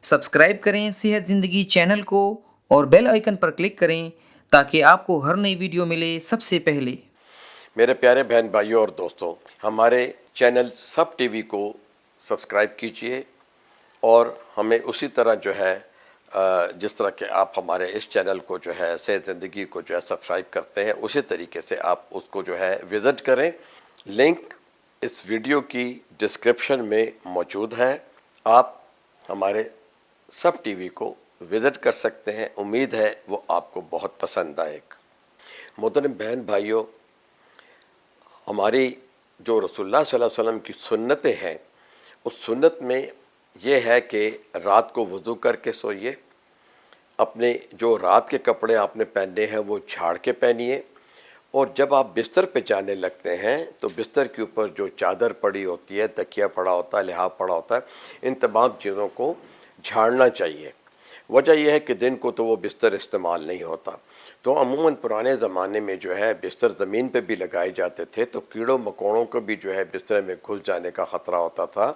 Subscribe करें सेहत ज़िंदगी चैनल को और बेल आइकन पर क्लिक करें ताकि आपको हर नई वीडियो मिले सबसे पहले। मेरे प्यारे बहन भाइयों और दोस्तों, हमारे चैनल सब टीवी को सब्सक्राइब कीजिए और हमें उसी तरह जो है जिस तरह के आप हमारे इस चैनल को जो है सेहत ज़िंदगी को जो है सब्सक्राइब करते हैं, उसी तरीके से आप उसको जो है विज़िट करें। लिंक इस वीडियो की डिस्क्रिप्शन में मौजूद है। आप हमारे सब टीवी को विज़िट कर सकते हैं। उम्मीद है वो आपको बहुत पसंद आएगा। मोहतरम बहन भाइयों, हमारी जो रसूलुल्लाह सल्लल्लाहु अलैहि वसल्लम की सुन्नतें हैं, उस सुन्नत में ये है कि रात को वज़ू करके सोइए। अपने जो रात के कपड़े आपने पहने हैं वो झाड़ के पहनिए, और जब आप बिस्तर पे जाने लगते हैं तो बिस्तर के ऊपर जो चादर पड़ी होती है, तकिया पड़ा होता है, लिहाफ पड़ा होता है, इन तमाम चीज़ों को झाड़ना चाहिए। वजह यह है कि दिन को तो वो बिस्तर इस्तेमाल नहीं होता, तो अमूमन पुराने ज़माने में जो है बिस्तर ज़मीन पे भी लगाए जाते थे, तो कीड़ों मकोड़ों को भी जो है बिस्तर में घुस जाने का ख़तरा होता था।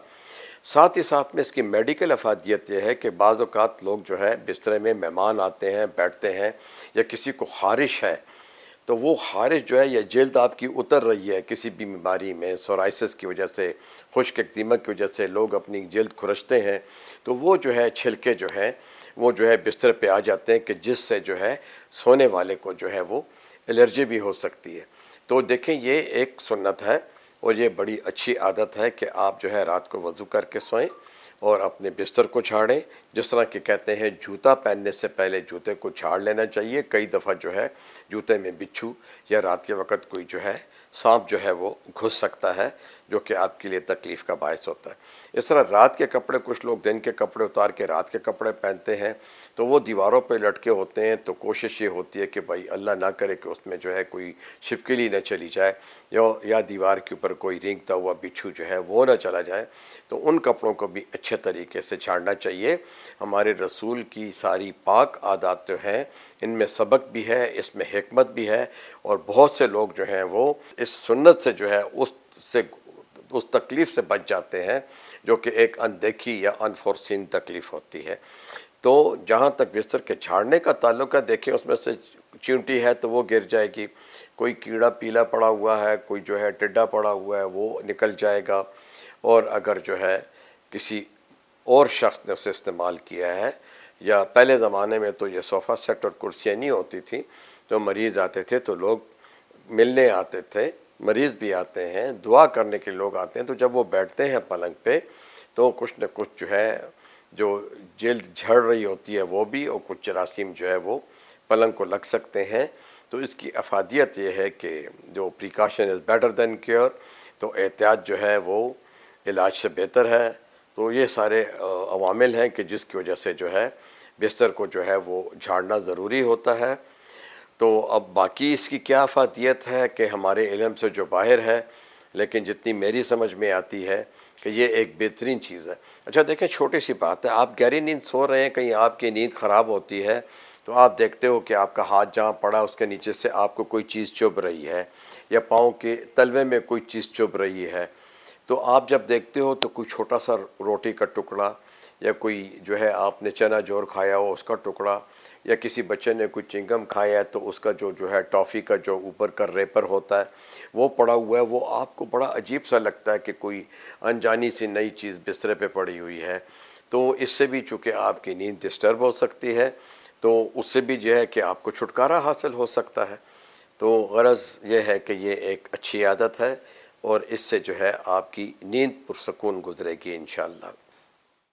साथ ही साथ में इसकी मेडिकल अफादियत यह है कि बाज़ औक़ात लोग जो है बिस्तर में मेहमान आते हैं, बैठते हैं, या किसी को ख़ारिश है, तो वो ख़ारिश जो है या जल्द आपकी उतर रही है किसी भी बीमारी में, सोराइसिस की वजह से, खुश्क एक्जिमा की वजह से लोग अपनी जल्द खुरचते हैं, तो वो जो है छिलके जो है वो जो है बिस्तर पे आ जाते हैं कि जिससे जो है सोने वाले को जो है वो एलर्जी भी हो सकती है। तो देखें, ये एक सुन्नत है और ये बड़ी अच्छी आदत है कि आप जो है रात को वज़ू करके सोएं और अपने बिस्तर को झाड़ें। जिस तरह कि कहते हैं जूता पहनने से पहले जूते को झाड़ लेना चाहिए। कई दफ़ा जो है जूते में बिच्छू या रात के वक्त कोई जो है सांप जो है वो घुस सकता है, जो कि आपके लिए तकलीफ का बायस होता है। इस तरह रात के कपड़े, कुछ लोग दिन के कपड़े उतार के रात के कपड़े पहनते हैं, तो वो दीवारों पर लटके होते हैं, तो कोशिश ये होती है कि भाई अल्लाह ना करे कि उसमें जो है कोई छिपकली न चली जाए, या दीवार के ऊपर कोई रेंगता हुआ बिच्छू जो है वो न चला जाए, तो उन कपड़ों को भी अच्छे तरीके से झाड़ना चाहिए। हमारे रसूल की सारी पाक आदत जो हैं, इनमें सबक भी है, इसमें हिकमत भी है, और बहुत से लोग जो हैं वो इस सुन्नत से जो है उस तकलीफ से बच जाते हैं, जो कि एक अनदेखी या अनफोर्सीन तकलीफ होती है। तो जहाँ तक बिस्तर के झाड़ने का ताल्लुक है, देखें उसमें से चींटी है तो वो गिर जाएगी, कोई कीड़ा पीला पड़ा हुआ है, कोई जो है टिड्डा पड़ा हुआ है, वो निकल जाएगा, और अगर जो है किसी और शख्स ने उसे इस्तेमाल किया है, या पहले ज़माने में तो ये सोफ़ा सेट और कुर्सियाँ नहीं होती थी, तो मरीज़ आते थे तो लोग मिलने आते थे, मरीज़ भी आते हैं, दुआ करने के लोग आते हैं, तो जब वो बैठते हैं पलंग पे तो कुछ न कुछ जो है जो जल्द झड़ रही होती है वो भी, और कुछ जरासीम जो है वो पलंग को लग सकते हैं। तो इसकी अफादियत ये है कि जो precaution is better than cure, तो एहतियात जो है वो इलाज से बेहतर है। तो ये सारे अवामिल हैं कि जिसकी वजह से जो है बिस्तर को जो है वो झाड़ना ज़रूरी होता है। तो अब बाकी इसकी क्या अफादियत है कि हमारे इल्म से जो बाहर है, लेकिन जितनी मेरी समझ में आती है कि ये एक बेहतरीन चीज़ है। अच्छा देखें, छोटी सी बात है, आप गहरी नींद सो रहे हैं, कहीं आपकी नींद ख़राब होती है, तो आप देखते हो कि आपका हाथ जहाँ पड़ा उसके नीचे से आपको कोई चीज़ चुभ रही है, या पाँव के तलवे में कोई चीज़ चुभ रही है, तो आप जब देखते हो तो कोई छोटा सा रोटी का टुकड़ा, या कोई जो है आपने चना जोर खाया हो उसका टुकड़ा, या किसी बच्चे ने कोई चिंगम खाया है तो उसका जो है टॉफ़ी का जो ऊपर का रेपर होता है वो पड़ा हुआ है, वो आपको बड़ा अजीब सा लगता है कि कोई अनजानी सी नई चीज़ बिस्तर पे पड़ी हुई है। तो इससे भी चूँकि आपकी नींद डिस्टर्ब हो सकती है, तो उससे भी जो है कि आपको छुटकारा हासिल हो सकता है। तो गरज यह है कि ये एक अच्छी आदत है, और इससे जो है आपकी नींद पुरसकून गुजरेगी इंशाअल्लाह।